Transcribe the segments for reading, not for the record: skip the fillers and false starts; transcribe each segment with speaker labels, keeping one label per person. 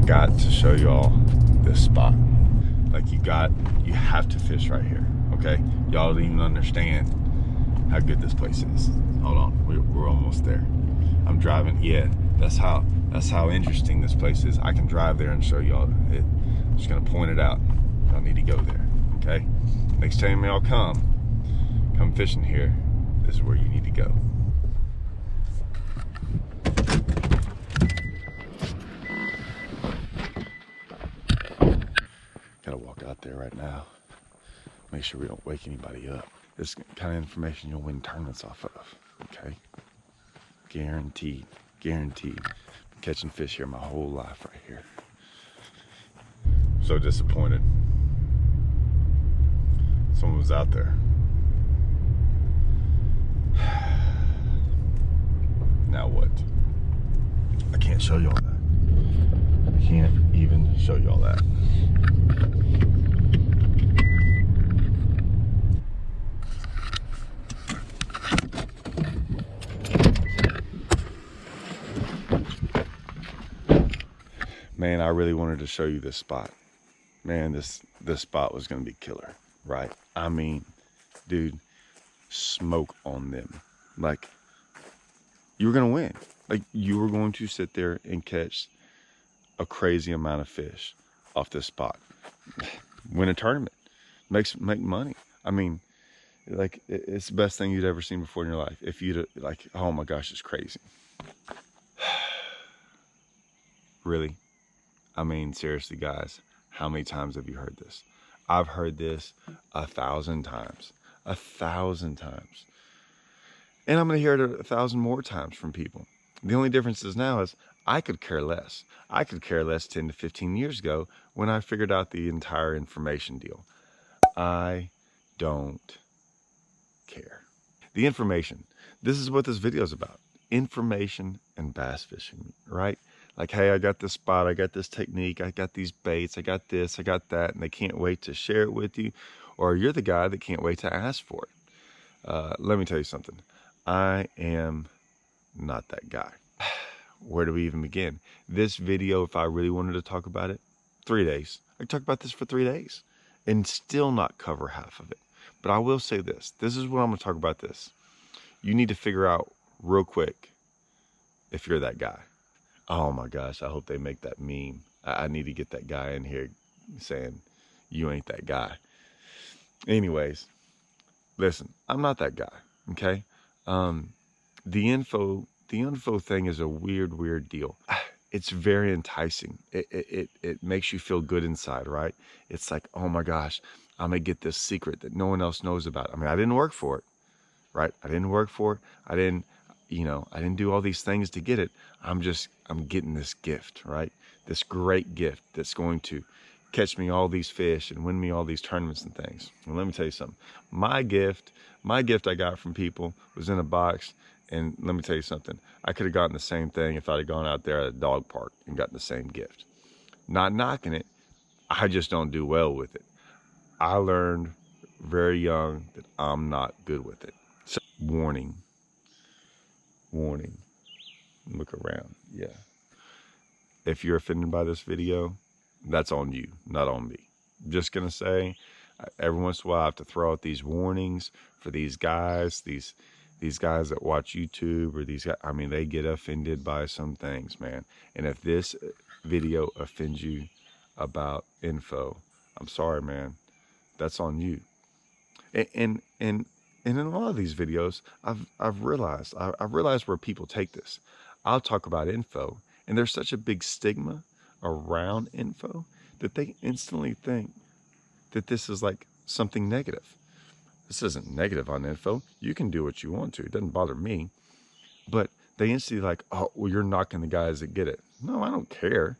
Speaker 1: got to show y'all this spot. Like you have to fish right here, okay? Y'all don't even understand how good this place is. Hold on, we're almost there. I'm driving, yeah, that's how interesting this place is. I can drive there and show y'all it. I'm just gonna point it out. Y'all need to go there, okay? Next time y'all come fishing here, this is where you need to go. Gotta walk out there right now. Make sure we don't wake anybody up. This kind of information you'll win tournaments off of, okay? Guaranteed, guaranteed. Been catching fish here my whole life right here. So disappointed. Someone was out there. Now what? I can't show y'all that. I can't even show y'all that. Man, I really wanted to show you this spot. Man, this spot was gonna be killer, right? I mean, dude, smoke on them. Like, you were gonna win. Like, you were going to sit there and catch a crazy amount of fish off this spot. Win a tournament, make money. I mean, like, it's the best thing you'd ever seen before in your life. If you'd like, oh my gosh, it's crazy. Really? I mean, seriously, guys, how many times have you heard this? I've heard this 1,000 times. 1,000 times. And I'm going to hear it 1,000 more times from people. The only difference is now is I could care less. I could care less 10 to 15 years ago when I figured out the entire information deal. I don't care. The information. This is what this video is about. Information and bass fishing, right? Like, hey, I got this spot, I got this technique, I got these baits, I got this, I got that, and they can't wait to share it with you, or you're the guy that can't wait to ask for it. Let me tell you something. I am not that guy. Where do we even begin? This video, if I really wanted to talk about it, 3 days. I could talk about this for 3 days and still not cover half of it. But I will say this. This is what I'm going to talk about this. You need to figure out real quick if you're that guy. Oh my gosh, I hope they make that meme. I need to get that guy in here saying, you ain't that guy. Anyways, listen, I'm not that guy, okay? The info thing is a weird deal. It's very enticing. It makes you feel good inside, right? It's like, oh my gosh, I'm gonna get this secret that no one else knows about. I mean, I didn't work for it, right? I didn't work for it. I didn't do all these things to get it. I'm getting this gift, right? This great gift that's going to catch me all these fish and win me all these tournaments and things. Well, let me tell you something. My gift I got from people was in a box. And let me tell you something. I could have gotten the same thing if I'd have gone out there at a dog park and gotten the same gift. Not knocking it. I just don't do well with it. I learned very young that I'm not good with it. So, warning. Look around. Yeah. If you're offended by this video, that's on you, not on me. I'm just gonna say, every once in a while I have to throw out these warnings for these guys, these guys that watch YouTube, or these guys, I mean, they get offended by some things, man. And if this video offends you about info, I'm sorry, man. That's on you. And in a lot of these videos, I've realized where people take this. I'll talk about info, and there's such a big stigma around info that they instantly think that this is like something negative. This isn't negative on info. You can do what you want to. It doesn't bother me. But they instantly like, oh, well, you're knocking the guys that get it. No, I don't care.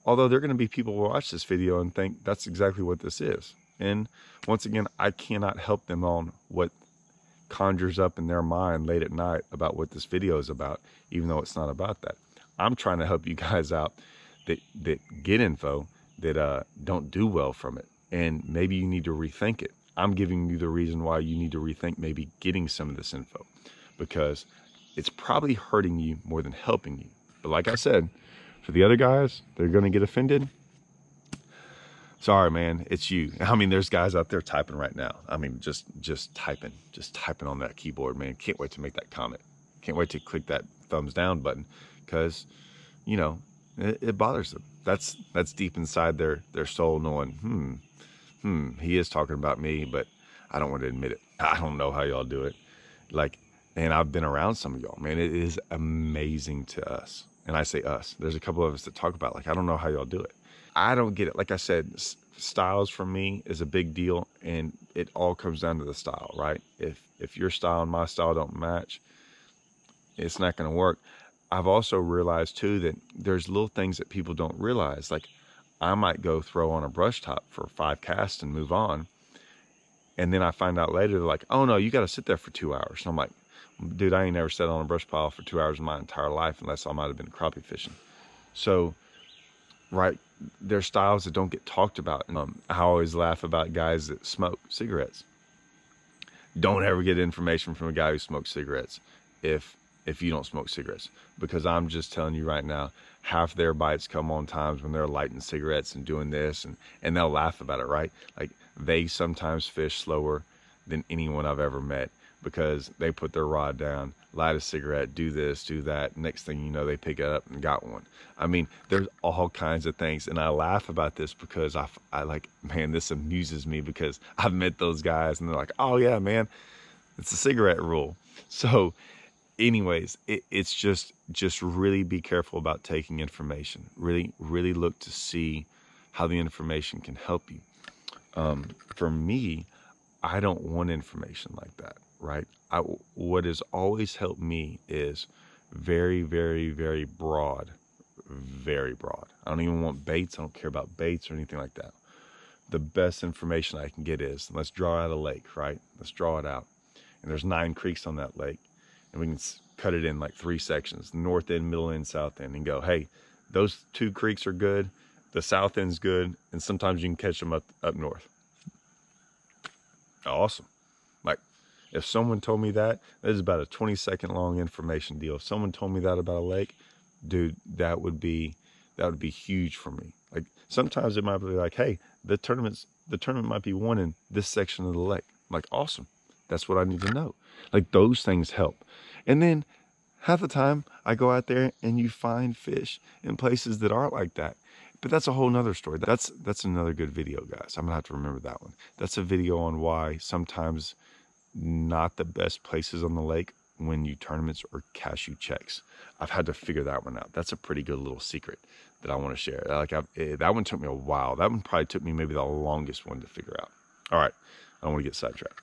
Speaker 1: Although there are going to be people who watch this video and think that's exactly what this is. And once again, I cannot help them on what conjures up in their mind late at night about what this video is about, even though it's not about that. I'm trying to help you guys out that get info, that don't do well from it. And maybe you need to rethink it. I'm giving you the reason why you need to rethink maybe getting some of this info, because it's probably hurting you more than helping you. But like I said, For the other guys, they're going to get offended. Sorry, man, it's you. I mean, there's guys out there typing right now. I mean, just typing on that keyboard, man. Can't wait to make that comment. Can't wait to click that thumbs down button, because, you know, it bothers them. That's deep inside their soul, knowing, he is talking about me, but I don't want to admit it. I don't know how y'all do it. Like, and I've been around some of y'all, man. It is amazing to us. And I say us. There's a couple of us that talk about, like, I don't know how y'all do it. I don't get it. Like I said, styles for me is a big deal, and it all comes down to the style, right? If your style and my style don't match, it's not going to work. I've also realized too that there's little things that people don't realize. Like, I might go throw on a brush top for 5 casts and move on. And then I find out later, they're like, oh no, you got to sit there for 2 hours. And I'm like, dude, I ain't never sat on a brush pile for 2 hours in my entire life, unless I might have been crappie fishing. So, right, there's styles that don't get talked about. I always laugh about guys that smoke cigarettes. Don't ever get information from a guy who smokes cigarettes if you don't smoke cigarettes, because I'm just telling you right now, half their bites come on times when they're lighting cigarettes and doing this, and they'll laugh about it, right? Like, they sometimes fish slower than anyone I've ever met, because they put their rod down, light a cigarette, do this, do that. Next thing you know, they pick it up and got one. I mean, there's all kinds of things. And I laugh about this because I like, man, this amuses me, because I've met those guys and they're like, oh yeah, man, it's a cigarette rule. So anyways, it's just really be careful about taking information. Really look to see how the information can help you. For me, I don't want information like that, right? What has always helped me is very, very, very broad. Very broad. I don't even want baits. I don't care about baits or anything like that. The best information I can get is, let's draw out a lake, right? Let's draw it out. And there's 9 creeks on that lake. And we can cut it in like 3 sections, north end, middle end, south end, and go, hey, those 2 creeks are good. The south end's good. And sometimes you can catch them up north. Awesome. Like, if someone told me that is about a 20-second long information deal. If someone told me that about a lake, dude, that would be huge for me. Like, sometimes it might be like, hey, the tournament might be won in this section of the lake. I'm like, awesome. That's what I need to know. Like, those things help. And then half the time I go out there and you find fish in places that aren't like that. But that's a whole nother story. That's another good video, guys. I'm gonna have to remember that one. That's a video on why sometimes not the best places on the lake win you tournaments or cash you checks. I've had to figure that one out. That's a pretty good little secret that I want to share. Like, that one took me a while. That one probably took me maybe the longest one to figure out. All right, I don't want to get sidetracked.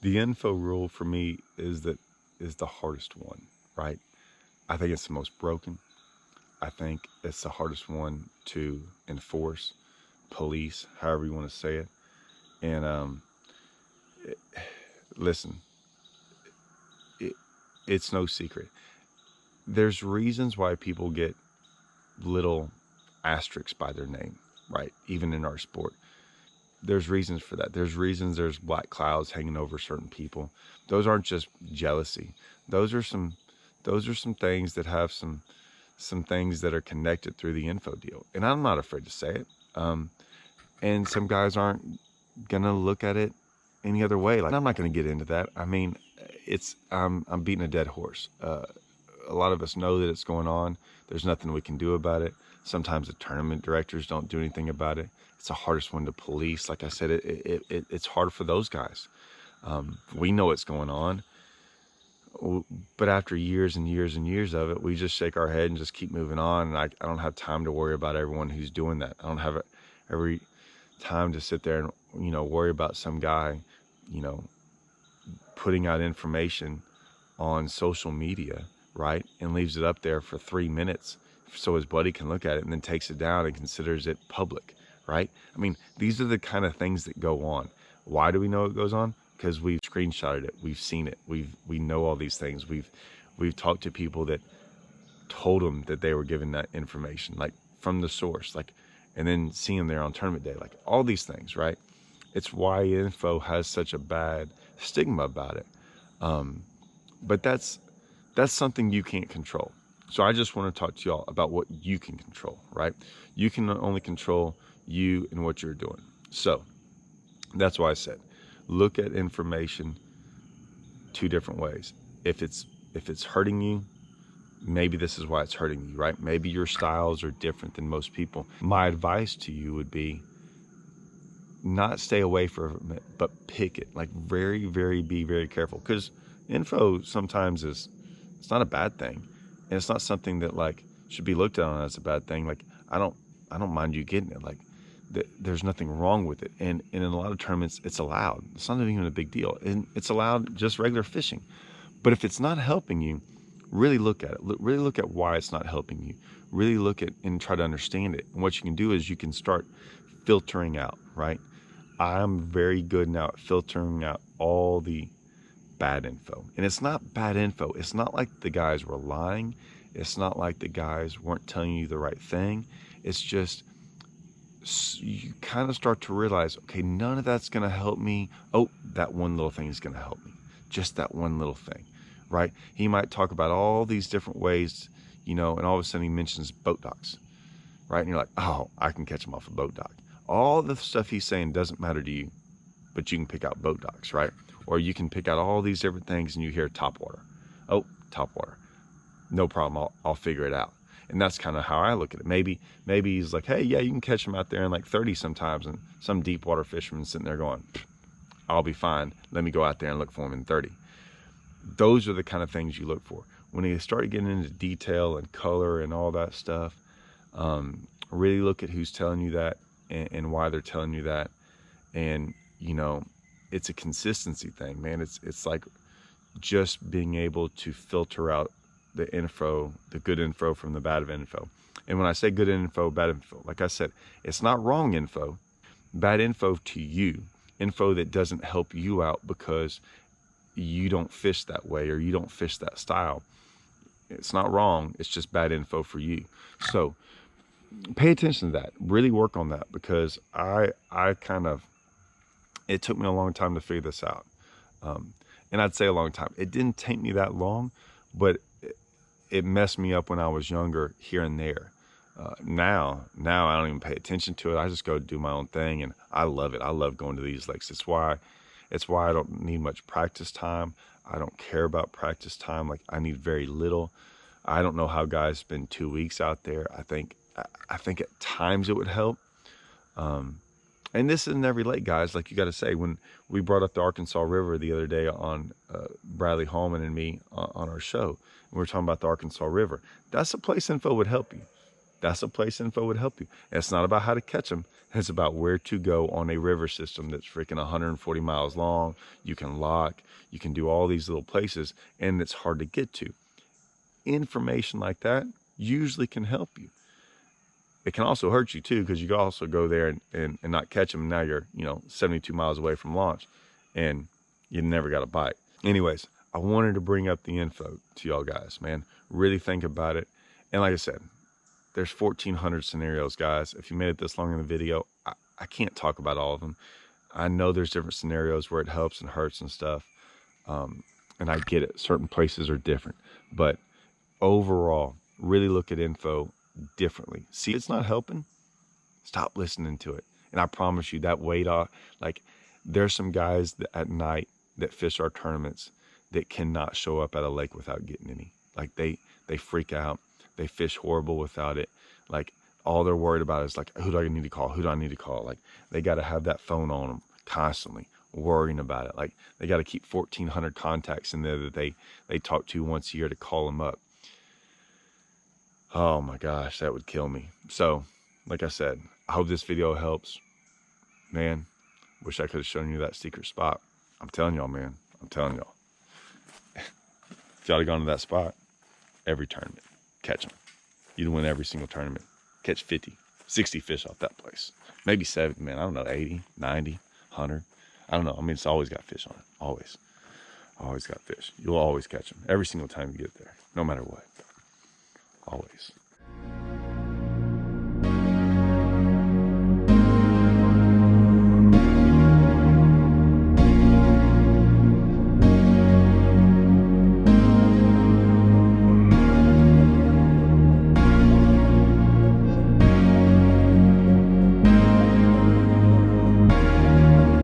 Speaker 1: The info rule for me is the hardest one, right? I think it's the most broken. I think it's the hardest one to enforce, police, however you want to say it. And listen, it's no secret. There's reasons why people get little asterisks by their name, right? Even in our sport. There's reasons for that. There's black clouds hanging over certain people. Those aren't just jealousy. Those are some things that have some things that are connected through the info deal. And I'm not afraid to say it. And some guys aren't gonna look at it any other way. Like, I'm not gonna get into that. I mean, I'm beating a dead horse. A lot of us know that it's going on. There's nothing we can do about it. Sometimes the tournament directors don't do anything about it. It's the hardest one to police. Like I said, it's hard for those guys. We know what's going on, but after years and years and years of it, we just shake our head and just keep moving on. And I don't have time to worry about everyone who's doing that. I don't have every time to sit there and, worry about some guy, putting out information on social media, right? And leaves it up there for 3 minutes so his buddy can look at it, and then takes it down and considers it public, right? I mean, these are the kind of things that go on. Why do we know it goes on? Because we've screenshotted it, we've seen it, we know all these things. We've talked to people that told them that they were given that information, like from the source, like, and then seeing them there on tournament day, like all these things, right? It's why info has such a bad stigma about it. But that's That's something you can't control. So I just want to talk to y'all about what you can control, right? You can only control you and what you're doing. So that's why I said, look at information two different ways. If it's hurting you, maybe this is why it's hurting you, right? Maybe your styles are different than most people. My advice to you would be not stay away from it, but pick it. Like be very careful, because info sometimes it's not a bad thing, and it's not something that like should be looked at on as a bad thing. Like I don't mind you getting it. Like there's nothing wrong with it, and in a lot of tournaments it's allowed. It's not even a big deal, and it's allowed just regular fishing. But if it's not helping you, really look at it. Really look at why it's not helping you. Really look at and try to understand it. And what you can do is you can start filtering out, right? I'm very good now at filtering out all the bad info. And it's not bad info. It's not like the guys were lying. It's not like the guys weren't telling you the right thing. It's just you kind of start to realize, okay, none of that's going to help me. Oh, that one little thing is going to help me. Just that one little thing, right? He might talk about all these different ways, and all of a sudden he mentions boat docks, right? And you're like, oh, I can catch him off a boat dock. All the stuff he's saying doesn't matter to you, but you can pick out boat docks, right? Or you can pick out all these different things and you hear top water. Oh, top water. No problem, I'll figure it out. And that's kind of how I look at it. Maybe he's like, hey, yeah, you can catch him out there in like 30 sometimes, and some deep water fisherman sitting there going, I'll be fine. Let me go out there and look for him in 30. Those are the kind of things you look for. When you start getting into detail and color and all that stuff, really look at who's telling you that and why they're telling you that. And, it's a consistency thing, man. It's like just being able to filter out the info, the good info from the bad info. And when I say good info, bad info, like I said, it's not wrong info. Bad info to you, info that doesn't help you out because you don't fish that way or you don't fish that style. It's not wrong. It's just bad info for you. So pay attention to that. Really work on that, because it took me a long time to figure this out. And I'd say a long time. It didn't take me that long, but it messed me up when I was younger here and there. Now I don't even pay attention to it. I just go do my own thing, and I love it. I love going to these lakes. It's why I don't need much practice time. I don't care about practice time. Like, I need very little. I don't know how guys spend 2 weeks out there. I think at times it would help. And this isn't every lake, guys. Like, you got to say, when we brought up the Arkansas River the other day on Bradley Hallman and me on our show, we were talking about the Arkansas River. That's a place info would help you. That's a place info would help you. And it's not about how to catch them. It's about where to go on a river system that's freaking 140 miles long. You can lock. You can do all these little places, and it's hard to get to. Information like that usually can help you. It can also hurt you too, because you can also go there and not catch them. And now you're 72 miles away from launch, and you never got a bite. Anyways, I wanted to bring up the info to y'all guys, man. Really think about it. And like I said, there's 1,400 scenarios, guys. If you made it this long in the video, I can't talk about all of them. I know there's different scenarios where it helps and hurts and stuff. And I get it. Certain places are different. But overall, really look at info differently. See, it's not helping, stop listening to it. And I promise you that weight off. Like, there's some guys that at night that fish our tournaments that cannot show up at a lake without getting any. Like, they freak out. They fish horrible without it. Like, all they're worried about is like, who do I need to call? Who do I need to call? Like, they got to have that phone on them constantly, worrying about it. Like, they got to keep 1,400 contacts in there that they talk to once a year to call them up. Oh my gosh, that would kill me. So, like I said, I hope this video helps. Man, wish I could have shown you that secret spot. I'm telling y'all, man. I'm telling y'all. If y'all had gone to that spot, every tournament, catch them. You'd win every single tournament. Catch 50, 60 fish off that place. Maybe 70, man. I don't know, 80, 90, 100. I don't know. I mean, it's always got fish on it. Always. Always got fish. You'll always catch them every single time you get there, no matter what. Always.